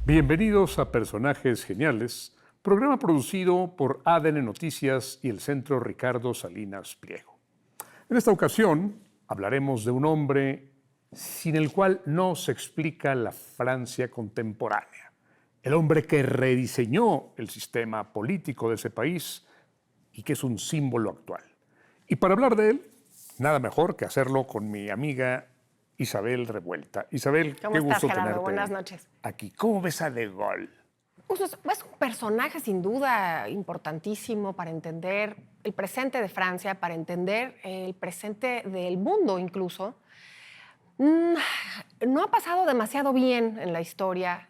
Bienvenidos a Personajes Geniales, programa producido por ADN Noticias y el Centro Ricardo Salinas Pliego. En esta ocasión hablaremos de un hombre sin el cual no se explica la Francia contemporánea. El hombre que rediseñó el sistema político de ese país y que es un símbolo actual. Y para hablar de él, nada mejor que hacerlo con mi amiga Isabel Revuelta. Isabel, qué gusto tenerte. Buenas noches. Aquí. ¿Cómo ves a De Gaulle? Pues es un personaje sin duda importantísimo para entender el presente de Francia, para entender el presente del mundo incluso. No ha pasado demasiado bien en la historia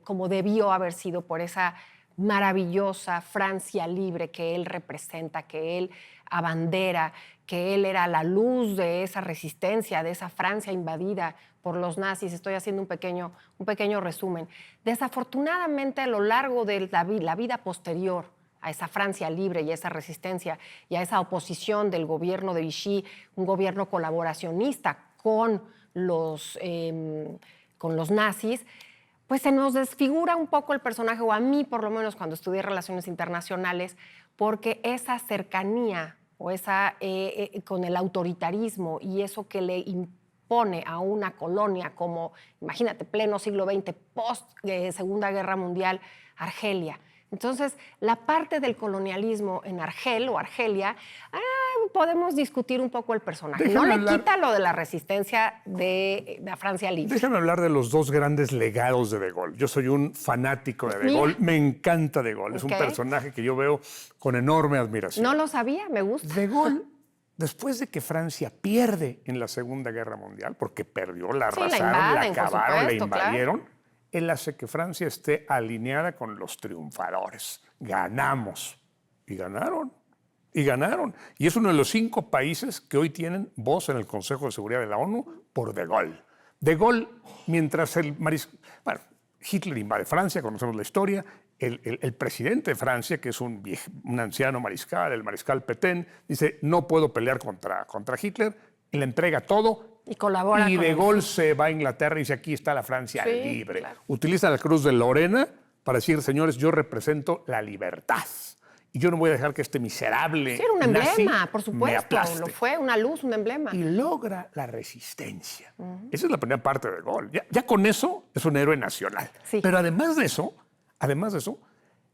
como debió haber sido por esa maravillosa Francia libre que él representa, que él abandera, que él era la luz de esa resistencia, de esa Francia invadida por los nazis. Estoy haciendo un pequeño resumen. Desafortunadamente, a lo largo de la vida posterior a esa Francia libre y a esa resistencia y a esa oposición del gobierno de Vichy, un gobierno colaboracionista con los nazis, pues se nos desfigura un poco el personaje, o a mí por lo menos cuando estudié Relaciones Internacionales, porque esa cercanía o esa con el autoritarismo y eso que le impone a una colonia como, imagínate, pleno siglo XX, post Segunda Guerra Mundial, Argelia. Entonces, la parte del colonialismo en Argel o Argelia, podemos discutir un poco el personaje. Déjame no le quita lo de la resistencia de la Francia libre. Déjame hablar de los dos grandes legados de Gaulle. Yo soy un fanático de Gaulle. Me encanta De Gaulle. Es un personaje que yo veo con enorme admiración. No lo sabía, me gusta. De Gaulle, después de que Francia pierde en la Segunda Guerra Mundial, porque perdió, la arrasaron, la acabaron, la invadieron, claro, él hace que Francia esté alineada con los triunfadores. Ganamos. Y ganaron. Y ganaron. Y es uno de los 5 países que hoy tienen voz en el Consejo de Seguridad de la ONU por De Gaulle. De Gaulle, mientras Hitler invade Francia, conocemos la historia, el presidente de Francia, que es un anciano mariscal, el mariscal Pétain, dice, no puedo pelear contra Hitler, y le entrega todo. Y colabora. Y De Gaulle se va a Inglaterra y dice, aquí está la Francia libre. Claro. Utiliza la Cruz de Lorena para decir, señores, yo represento la libertad. Y yo no voy a dejar que este miserable era un emblema, por supuesto. Me aplaste. Lo fue, una luz, un emblema. Y logra la resistencia. Esa es la primera parte de De Gaulle. Ya con eso es un héroe nacional. Sí. Pero además de eso,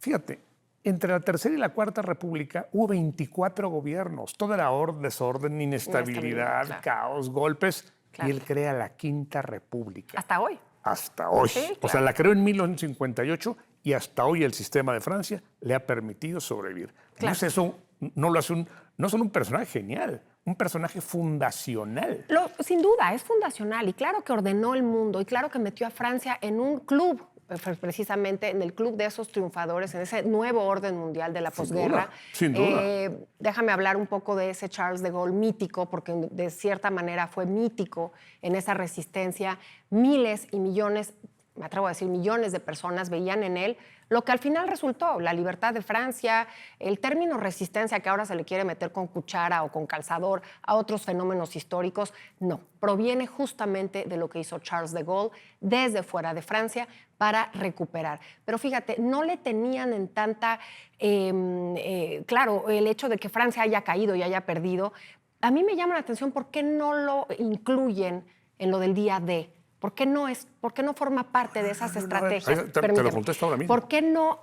fíjate, entre la Tercera y la Cuarta República hubo 24 gobiernos. Todo era desorden, inestabilidad, claro, caos, golpes. Claro. Y él crea la Quinta República. Hasta hoy. Hasta hoy. Sí, claro. O sea, la creó en 1958 y hasta hoy el sistema de Francia le ha permitido sobrevivir. Claro. Entonces eso no lo hace no solo un personaje genial, un personaje fundacional. Sin duda, es fundacional y claro que ordenó el mundo y claro que metió a Francia en un club, precisamente en el club de esos triunfadores, en ese nuevo orden mundial de la posguerra. Sin duda. Déjame hablar un poco de ese Charles de Gaulle mítico, porque de cierta manera fue mítico en esa resistencia. Miles y millones, me atrevo a decir millones de personas veían en él lo que al final resultó, la libertad de Francia, el término resistencia que ahora se le quiere meter con cuchara o con calzador a otros fenómenos históricos, no, proviene justamente de lo que hizo Charles de Gaulle desde fuera de Francia para recuperar. Pero fíjate, no le tenían en tanta, claro, el hecho de que Francia haya caído y haya perdido, a mí me llama la atención por qué no lo incluyen en lo del día D. ¿Por qué no forma parte de esas estrategias? Te lo contesto ahora mismo. ¿Por qué no?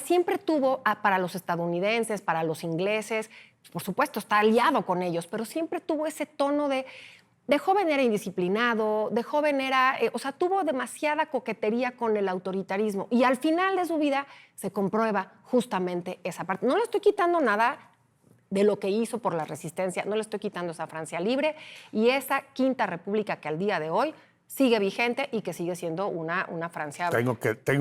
Siempre tuvo para los estadounidenses, para los ingleses, por supuesto, está aliado con ellos, pero siempre tuvo ese tono de joven era indisciplinado, de joven era, tuvo demasiada coquetería con el autoritarismo y al final de su vida se comprueba justamente esa parte. No le estoy quitando nada de lo que hizo por la resistencia, no le estoy quitando esa Francia libre y esa Quinta República que al día de hoy sigue vigente y que sigue siendo una Francia... Tengo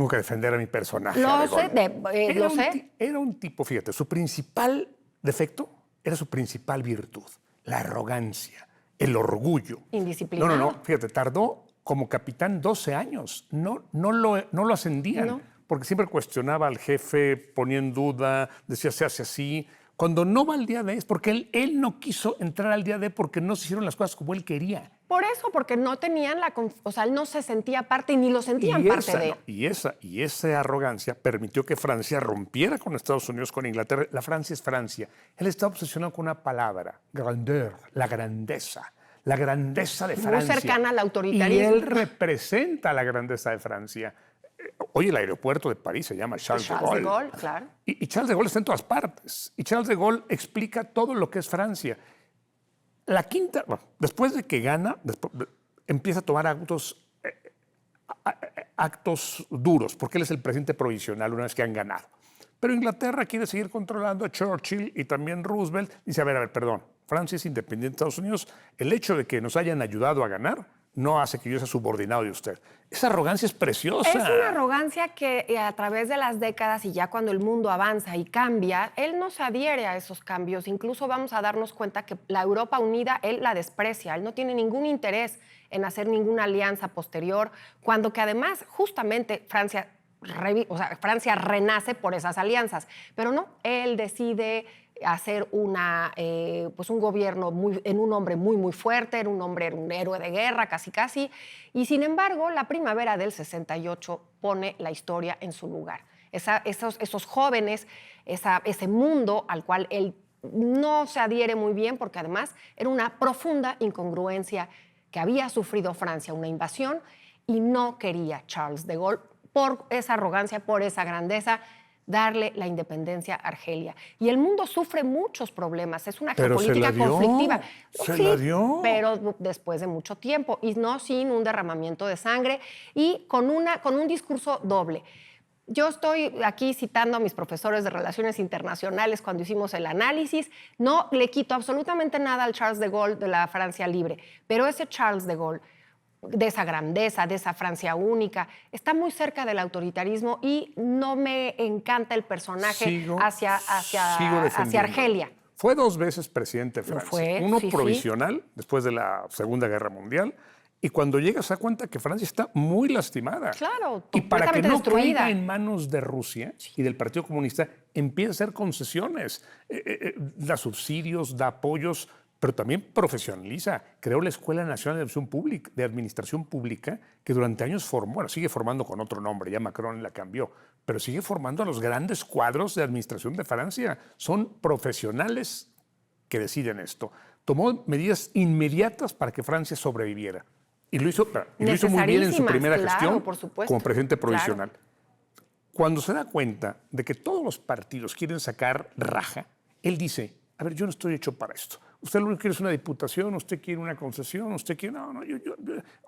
que defender a mi personaje. Lo sé. Era un tipo, fíjate, su principal defecto era su principal virtud, la arrogancia, el orgullo. Indisciplinado. No, fíjate, tardó como capitán 12 años, no lo ascendían, no, porque siempre cuestionaba al jefe, ponía en duda, decía se hace así... Cuando no va al día D es porque él no quiso entrar al día D porque no se hicieron las cosas como él quería. Por eso, porque no tenían o sea, él no se sentía parte y ni lo sentían parte de él. Y esa arrogancia permitió que Francia rompiera con Estados Unidos, con Inglaterra. La Francia es Francia. Él está obsesionado con una palabra, grandeur, la grandeza de Francia. Muy cercana al autoritarismo. Y él representa la grandeza de Francia. Hoy el aeropuerto de París se llama Charles de Gaulle. Charles de Gaulle, claro. Y Charles de Gaulle está en todas partes. Y Charles de Gaulle explica todo lo que es Francia. La quinta, bueno, después de que gana, empieza a tomar actos duros, porque él es el presidente provisional una vez que han ganado. Pero Inglaterra quiere seguir controlando, a Churchill y también Roosevelt. Dice, a ver, perdón, Francia es independiente de Estados Unidos. El hecho de que nos hayan ayudado a ganar no hace que yo sea subordinado de usted. Esa arrogancia es preciosa. Es una arrogancia que a través de las décadas y ya cuando el mundo avanza y cambia, él no se adhiere a esos cambios. Incluso vamos a darnos cuenta que la Europa unida, él la desprecia. Él no tiene ningún interés en hacer ninguna alianza posterior, cuando que además justamente Francia renace por esas alianzas. Pero no, él decide hacer un gobierno en un hombre muy fuerte, era un héroe de guerra, casi. Y sin embargo, la primavera del 68 pone la historia en su lugar. Esos jóvenes, ese mundo al cual él no se adhiere muy bien, porque además era una profunda incongruencia que había sufrido Francia, una invasión, y no quería Charles de Gaulle, por esa arrogancia, por esa grandeza, darle la independencia a Argelia. Y el mundo sufre muchos problemas, es una geopolítica conflictiva. Se la dio. Pero después de mucho tiempo, y no sin un derramamiento de sangre y con un discurso doble. Yo estoy aquí citando a mis profesores de Relaciones Internacionales cuando hicimos el análisis. No le quito absolutamente nada al Charles de Gaulle de la Francia libre, pero ese Charles de Gaulle, de esa grandeza, de esa Francia única, está muy cerca del autoritarismo y no me encanta el personaje hacia Argelia. Fue 2 veces presidente de Francia. Uno provisional, después de la Segunda Guerra Mundial, y cuando llega se da cuenta que Francia está muy lastimada. Claro, y para que no destruida. caiga en manos de Rusia y del Partido Comunista, empieza a hacer concesiones, da subsidios, da apoyos, pero también profesionaliza. Creó la Escuela Nacional de Administración Pública, que durante años formó, bueno, sigue formando con otro nombre, ya Macron la cambió, pero sigue formando a los grandes cuadros de administración de Francia. Son profesionales que deciden esto. Tomó medidas inmediatas para que Francia sobreviviera. Y lo hizo muy bien en su primera gestión como presidente provisional. Claro. Cuando se da cuenta de que todos los partidos quieren sacar raja, él dice, a ver, yo no estoy hecho para esto. Usted lo único que quiere es una diputación, usted quiere una concesión, usted quiere...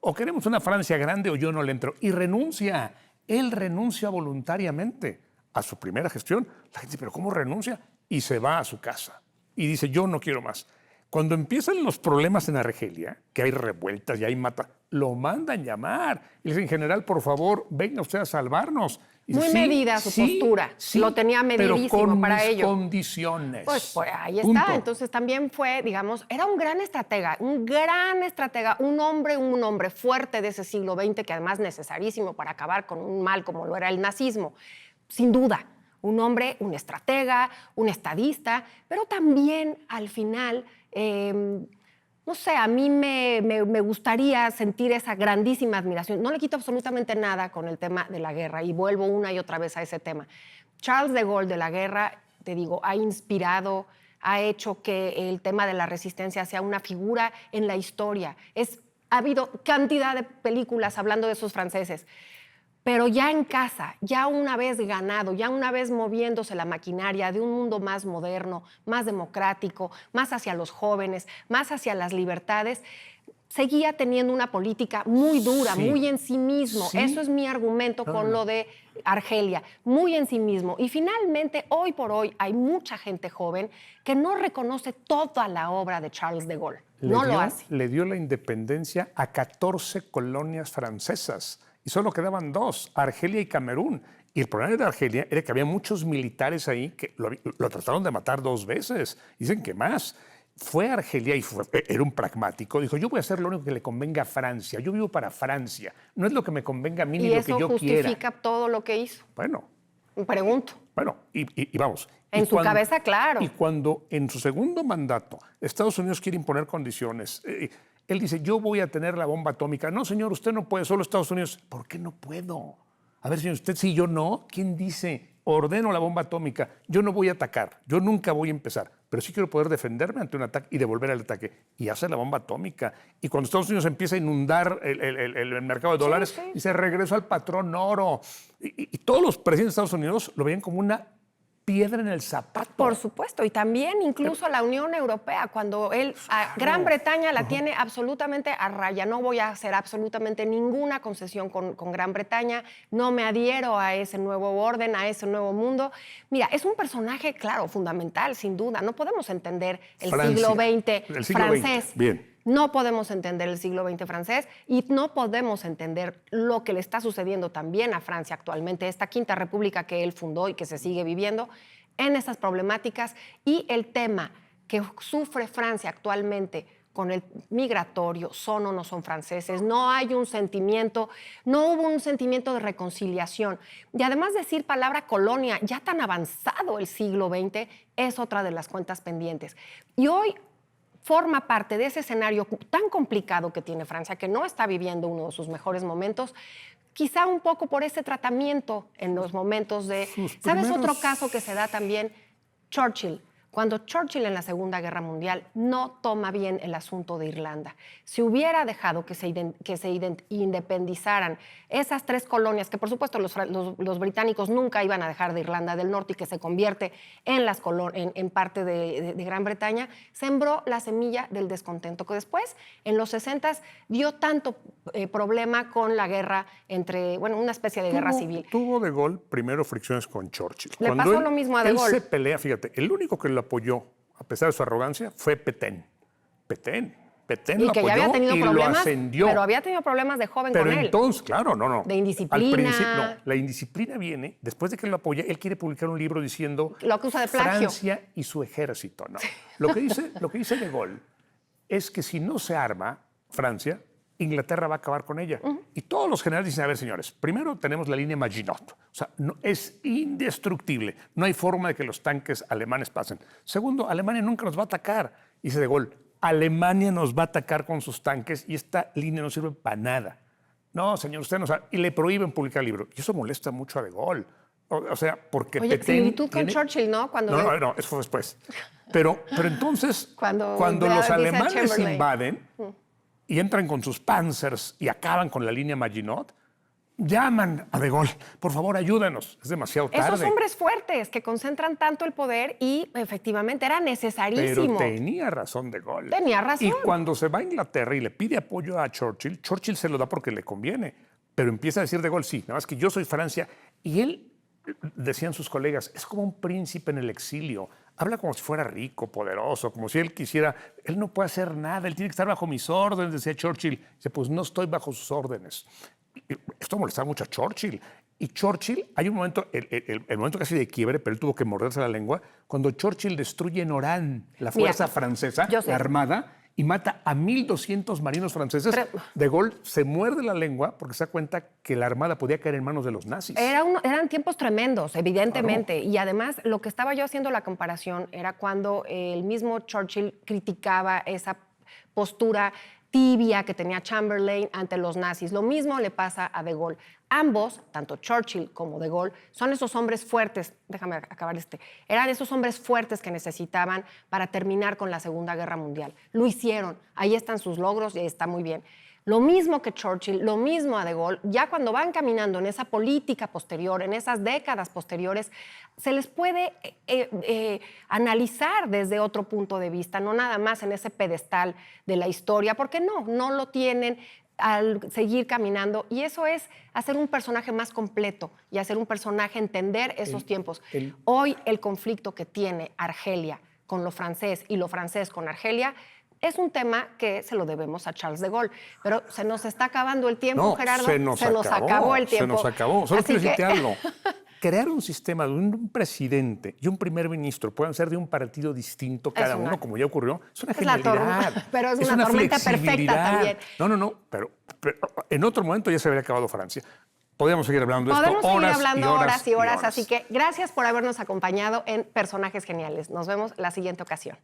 o queremos una Francia grande o yo no le entro. Y renuncia. Él renuncia voluntariamente a su primera gestión. La gente dice, ¿pero cómo renuncia? Y se va a su casa. Y dice, yo no quiero más. Cuando empiezan los problemas en Argelia, que hay revueltas y hay lo mandan llamar. Y le dicen, general, por favor, venga usted a salvarnos. Y muy medida su postura. Lo tenía medidísimo para ello. Con condiciones. Pues ahí está. Entonces también fue, digamos, era un gran estratega, un hombre fuerte de ese siglo XX, que además necesarísimo para acabar con un mal como lo era el nazismo. Sin duda. Un hombre, un estratega, un estadista, pero también al final, no sé, a mí me gustaría sentir esa grandísima admiración. No le quito absolutamente nada con el tema de la guerra y vuelvo una y otra vez a ese tema. Charles de Gaulle de la guerra, te digo, ha inspirado, ha hecho que el tema de la resistencia sea una figura en la historia. Ha habido cantidad de películas hablando de esos franceses. Pero ya en casa, ya una vez ganado, ya una vez moviéndose la maquinaria de un mundo más moderno, más democrático, más hacia los jóvenes, más hacia las libertades, seguía teniendo una política muy dura, muy en sí mismo. Eso es mi argumento con lo de Argelia, muy en sí mismo. Y finalmente, hoy por hoy, hay mucha gente joven que no reconoce toda la obra de Charles de Gaulle. Lo hace. Le dio la independencia a 14 colonias francesas. Y solo quedaban 2, Argelia y Camerún. Y el problema de Argelia era que había muchos militares ahí que lo trataron de matar 2 veces. Dicen que más. Fue a Argelia y era un pragmático. Dijo, yo voy a hacer lo único que le convenga a Francia. Yo vivo para Francia. No es lo que me convenga a mí ni lo que yo quiera. ¿Y eso justifica todo lo que hizo? Bueno. Pregunto. Bueno, y vamos. En su cabeza, claro. Y cuando en su segundo mandato Estados Unidos quiere imponer condiciones... Él dice, yo voy a tener la bomba atómica. No, señor, usted no puede, solo Estados Unidos. ¿Por qué no puedo? A ver, señor, usted sí, yo no. ¿Quién dice? Ordeno la bomba atómica. Yo no voy a atacar. Yo nunca voy a empezar. Pero sí quiero poder defenderme ante un ataque y devolver el ataque. Y hacer la bomba atómica. Y cuando Estados Unidos empieza a inundar el mercado de dólares, sí. dice, regreso al patrón oro. Y todos los presidentes de Estados Unidos lo veían como una piedra en el zapato. Por supuesto, y también incluso la Unión Europea, cuando él a Gran Bretaña la tiene absolutamente a raya. No voy a hacer absolutamente ninguna concesión con Gran Bretaña, no me adhiero a ese nuevo orden, a ese nuevo mundo. Mira, es un personaje, claro, fundamental, sin duda. No podemos entender el siglo XX francés. XX. Bien. No podemos entender el siglo XX francés y no podemos entender lo que le está sucediendo también a Francia actualmente, esta Quinta República que él fundó y que se sigue viviendo en estas problemáticas, y el tema que sufre Francia actualmente con el migratorio, son o no son franceses, no hay un sentimiento, no hubo un sentimiento de reconciliación. Y además decir palabra colonia, ya tan avanzado el siglo XX, es otra de las cuentas pendientes. Y hoy forma parte de ese escenario tan complicado que tiene Francia, que no está viviendo uno de sus mejores momentos, quizá un poco por ese tratamiento en los momentos de... ¿Sabes otro caso que se da también? Churchill. Cuando Churchill en la Segunda Guerra Mundial no toma bien el asunto de Irlanda. Si hubiera dejado que se independizaran esas 3 colonias, que por supuesto los británicos nunca iban a dejar de Irlanda del Norte y que se convierte en parte de Gran Bretaña, sembró la semilla del descontento que después, en los 60s, dio tanto problema con la guerra entre, una especie de guerra civil. Tuvo De Gaulle primero fricciones con Churchill. Le pasó lo mismo a De Gaulle. Él se pelea, fíjate, el único que lo apoyó, a pesar de su arrogancia, fue Pétain. Pétain lo apoyó ya había tenido y problemas, lo ascendió. Pero había tenido problemas de joven con él. Pero entonces, claro, no. De indisciplina. La indisciplina viene, después de que él lo apoya, él quiere publicar un libro diciendo... Lo acusa de plagio. Francia y su ejército, no. Lo que dice De Gaulle es que si no se arma Francia, Inglaterra va a acabar con ella. Y todos los generales dicen, a ver, señores, primero tenemos la línea Maginot. O sea, es indestructible. No hay forma de que los tanques alemanes pasen. Segundo, Alemania nunca nos va a atacar. Dice De Gaulle, Alemania nos va a atacar con sus tanques y esta línea no sirve para nada. No, señor, usted no sabe. Y le prohíben publicar el libro. Y eso molesta mucho a De Gaulle. O sea, porque Oye, similitud con Churchill, ¿no? No, eso fue después. Pero entonces, cuando los alemanes invaden... y entran con sus Panzers y acaban con la línea Maginot, llaman a De Gaulle, por favor, ayúdanos, es demasiado tarde. Esos hombres fuertes que concentran tanto el poder y efectivamente era necesarísimo. Pero tenía razón De Gaulle. Tenía razón. Y cuando se va a Inglaterra y le pide apoyo a Churchill, Churchill se lo da porque le conviene, pero empieza a decir De Gaulle, sí, nada más que yo soy Francia, y él, decían sus colegas, es como un príncipe en el exilio. Habla como si fuera rico, poderoso, como si él quisiera... Él no puede hacer nada, él tiene que estar bajo mis órdenes, decía Churchill. Dice, pues no estoy bajo sus órdenes. Esto molestaba mucho a Churchill. Y Churchill, hay un momento, el momento casi de quiebre, pero él tuvo que morderse la lengua, cuando Churchill destruye en Orán la fuerza francesa, la armada, y mata a 1.200 marinos franceses. De Gaulle se muerde la lengua porque se da cuenta que la armada podía caer en manos de los nazis. Eran tiempos tremendos, evidentemente. Claro. Y además, lo que estaba yo haciendo la comparación era cuando el mismo Churchill criticaba esa postura tibia que tenía Chamberlain ante los nazis. Lo mismo le pasa a De Gaulle. Ambos, tanto Churchill como De Gaulle, son esos hombres fuertes, déjame acabar eran esos hombres fuertes que necesitaban para terminar con la Segunda Guerra Mundial. Lo hicieron, ahí están sus logros y está muy bien. Lo mismo que Churchill, lo mismo a De Gaulle, ya cuando van caminando en esa política posterior, en esas décadas posteriores, se les puede analizar desde otro punto de vista, no nada más en ese pedestal de la historia, porque no lo tienen al seguir caminando. Y eso es hacer un personaje más completo y hacer un personaje, entender esos tiempos. Hoy el conflicto que tiene Argelia con lo francés y lo francés con Argelia es un tema que se lo debemos a Charles de Gaulle. Pero se nos está acabando el tiempo, Gerardo. Se nos acabó el tiempo. Se nos acabó. Solo quiero decirte algo. Crear un sistema donde un presidente y un primer ministro puedan ser de un partido distinto cada uno, como ya ocurrió, es una genialidad. Pero es una tormenta perfecta también. No, pero en otro momento ya se habría acabado Francia. Podríamos seguir hablando de esto horas Podemos seguir hablando horas y horas. Así que gracias por habernos acompañado en Personajes Geniales. Nos vemos la siguiente ocasión.